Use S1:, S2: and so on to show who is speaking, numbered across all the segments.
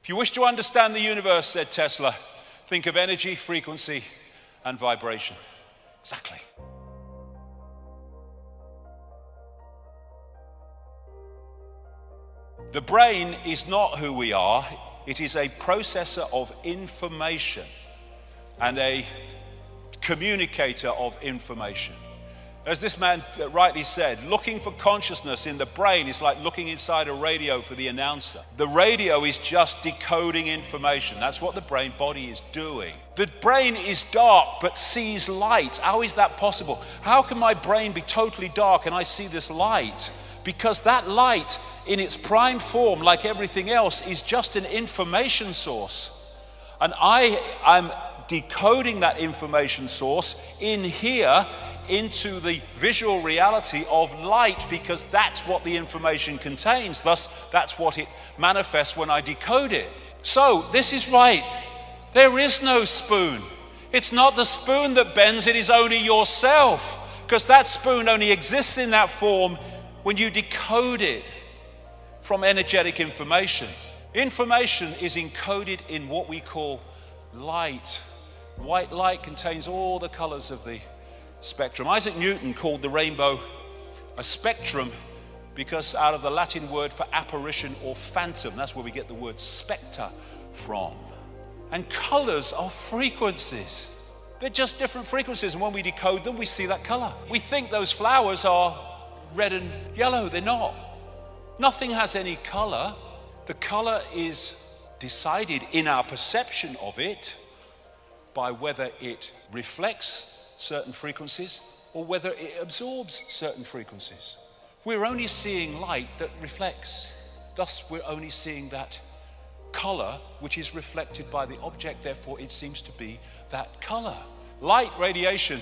S1: If you wish to understand the universe, said Tesla, think of energy, frequency, and vibration. Exactly. The brain is not who we are. It is a processor of information and a communicator of information. As this man rightly said, looking for consciousness in the brain is like looking inside a radio for the announcer. The radio is just decoding information. That's what the brain body is doing. The brain is dark but sees light. How is that possible? How can my brain be totally dark and I see this light? Because that light in its prime form, like everything else, is just an information source. And I'm decoding that information source in here into the visual reality of light, because that's what the information contains. Thus, that's what it manifests when I decode it. So, this is right. There is no spoon. It's not the spoon that bends, it is only yourself. Because that spoon only exists in that form when you decode it from energetic information. Information is encoded in what we call light. White light contains all the colors of the spectrum. Isaac Newton called the rainbow a spectrum because out of the Latin word for apparition or phantom, that's where we get the word spectre from. And colors are frequencies. They're just different frequencies, and when we decode them, we see that color. We think those flowers are red and yellow. They're not. Nothing has any color. The color is decided in our perception of it by whether it reflects certain frequencies or whether it absorbs certain frequencies. We're only seeing light that reflects. Thus, we're only seeing that color which is reflected by the object. Therefore, it seems to be that color. Light radiation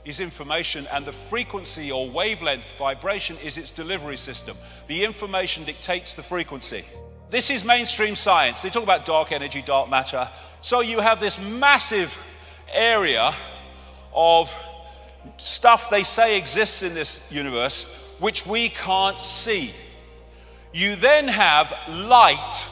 S1: is information, and the frequency or wavelength vibration is its delivery system. The information dictates the frequency. This is mainstream science. They talk about dark energy, dark matter. So you have this massive area of stuff they say exists in this universe which we can't see. You then have light,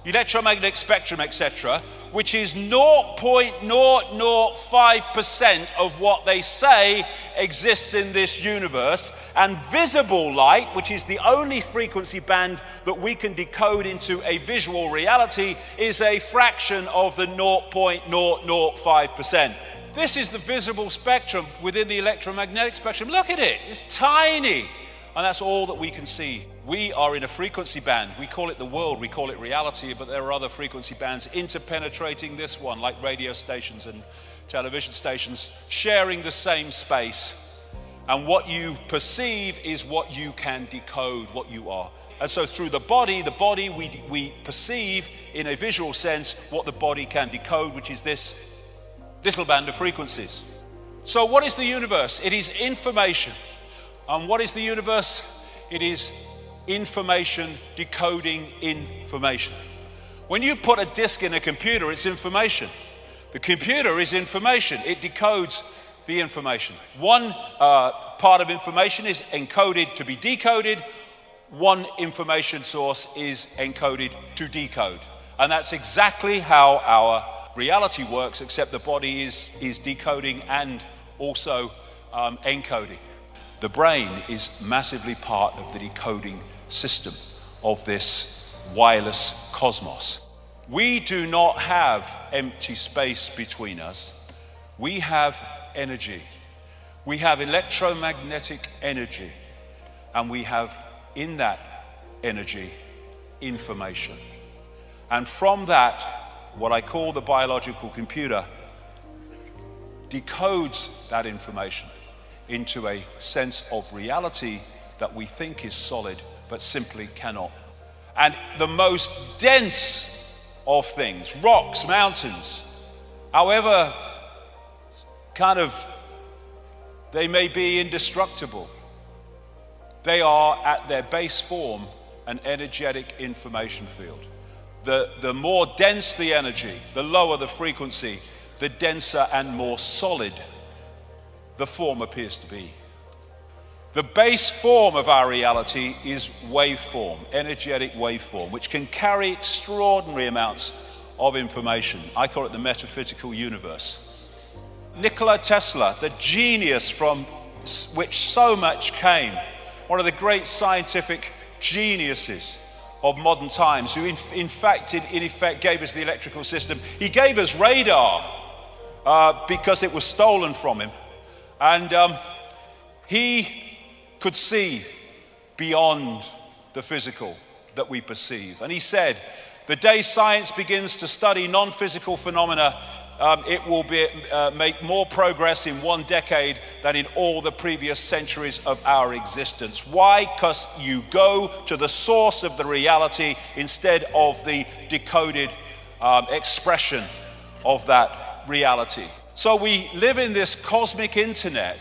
S1: electromagnetic spectrum, etc., which is 0.005% of what they say exists in this universe, and visible light, which is the only frequency band that we can decode into a visual reality, is a fraction of the 0.005%. This is the visible spectrum within the electromagnetic spectrum. Look at it, it's tiny. And that's all that we can see. We are in a frequency band. We call it the world, we call it reality, but there are other frequency bands interpenetrating this one, like radio stations and television stations, sharing the same space. And what you perceive is what you can decode, what you are. And so through the body we perceive in a visual sense what the body can decode, which is this little band of frequencies. So what is the universe? It is information. And what is the universe? It is information decoding information. When you put a disk in a computer, it's information. The computer is information. It decodes the information. One part of information is encoded to be decoded. One information source is encoded to decode. And that's exactly how our reality works, except the body is decoding and also encoding. The brain is massively part of the decoding system of this wireless cosmos. We do not have empty space between us. We have energy. We have electromagnetic energy, and we have in that energy information. And from that, what I call the biological computer decodes that information into a sense of reality that we think is solid, but simply cannot. And the most dense of things, rocks, mountains, however kind of they may be indestructible, they are at their base form an energetic information field. The more dense the energy, the lower the frequency, the denser and more solid the form appears to be. The base form of our reality is waveform, energetic waveform, which can carry extraordinary amounts of information. I call it the metaphysical universe. Nikola Tesla, the genius from which so much came, one of the great scientific geniuses of modern times, who in effect gave us the electrical system. He gave us radar because it was stolen from him. And he could see beyond the physical that we perceive. And he said, the day science begins to study non-physical phenomena, it will make more progress in 1 decade than in all the previous centuries of our existence. Why? Because you go to the source of the reality instead of the decoded expression of that reality. So we live in this cosmic internet.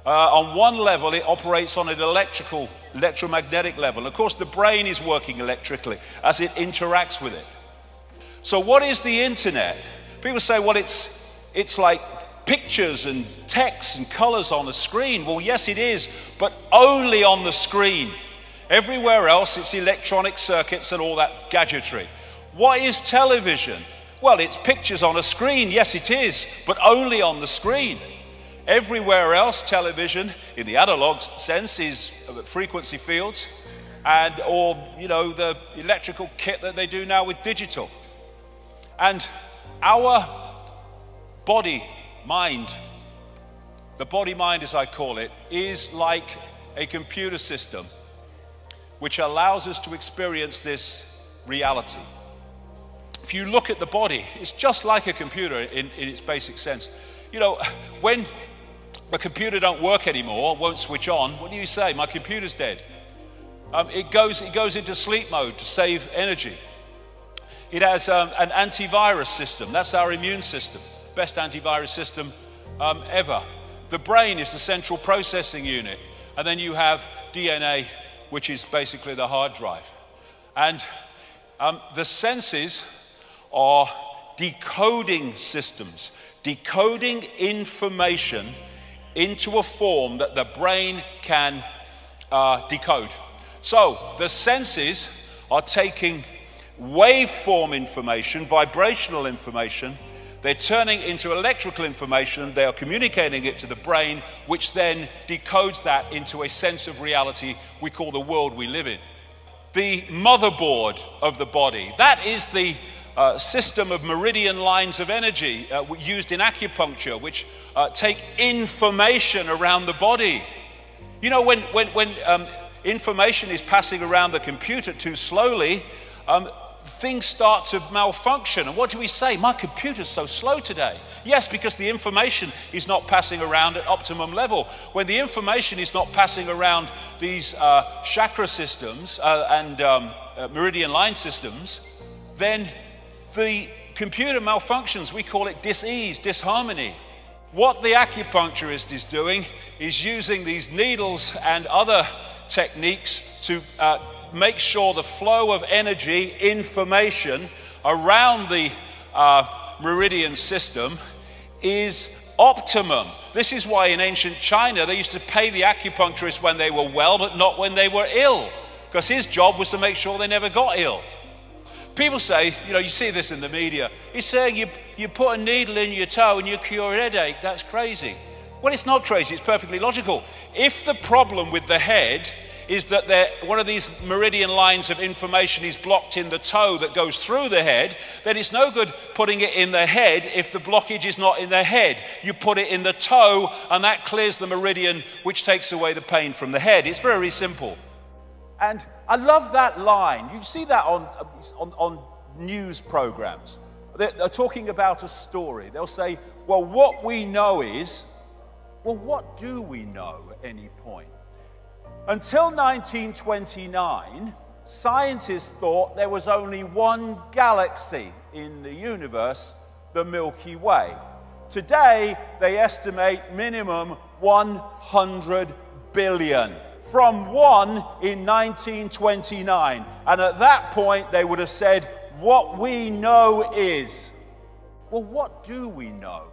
S1: On one level, it operates on an electromagnetic level. Of course, the brain is working electrically as it interacts with it. So what is the internet? People say, well, it's like pictures and text and colors on a screen. Well, yes, it is, but only on the screen. Everywhere else, it's electronic circuits and all that gadgetry. What is television? Well, it's pictures on a screen. Yes, it is, but only on the screen. Everywhere else, television, in the analog sense, is frequency fields or the electrical kit that they do now with digital. And our body-mind, the body-mind as I call it, is like a computer system which allows us to experience this reality. If you look at the body, it's just like a computer in its basic sense. When a computer don't work anymore, won't switch on, what do you say? My computer's dead. It goes into sleep mode to save energy. It has an antivirus system. That's our immune system. Best antivirus system ever. The brain is the central processing unit. And then you have DNA, which is basically the hard drive. And the senses are decoding systems, decoding information into a form that the brain can decode. So the senses are taking waveform information, vibrational information, they're turning into electrical information, they are communicating it to the brain, which then decodes that into a sense of reality we call the world we live in. The motherboard of the body, that is the system of meridian lines of energy used in acupuncture, which take information around the body. When information is passing around the computer too slowly, things start to malfunction. And what do we say? My computer's so slow today. Yes, because the information is not passing around at optimum level. When the information is not passing around these chakra systems and meridian line systems, then the computer malfunctions. We call it dis-ease, disharmony. What the acupuncturist is doing is using these needles and other techniques to make sure the flow of energy, information around the meridian system is optimum. This is why in ancient China they used to pay the acupuncturist when they were well, but not when they were ill, because his job was to make sure they never got ill. People say, you see this in the media, he's saying you put a needle in your toe and you cure a headache. That's crazy. Well, it's not crazy, it's perfectly logical. If the problem with the head is that one of these meridian lines of information is blocked in the toe that goes through the head, then it's no good putting it in the head if the blockage is not in the head. You put it in the toe and that clears the meridian, which takes away the pain from the head. It's very simple. And I love that line. You see that on news programs. They're talking about a story. They'll say, well, what we know is, well, what do we know at any point? Until 1929, scientists thought there was only one galaxy in the universe, the Milky Way. Today, they estimate minimum 100 billion. From one in 1929. And at that point, they would have said, what we know is. Well, what do we know?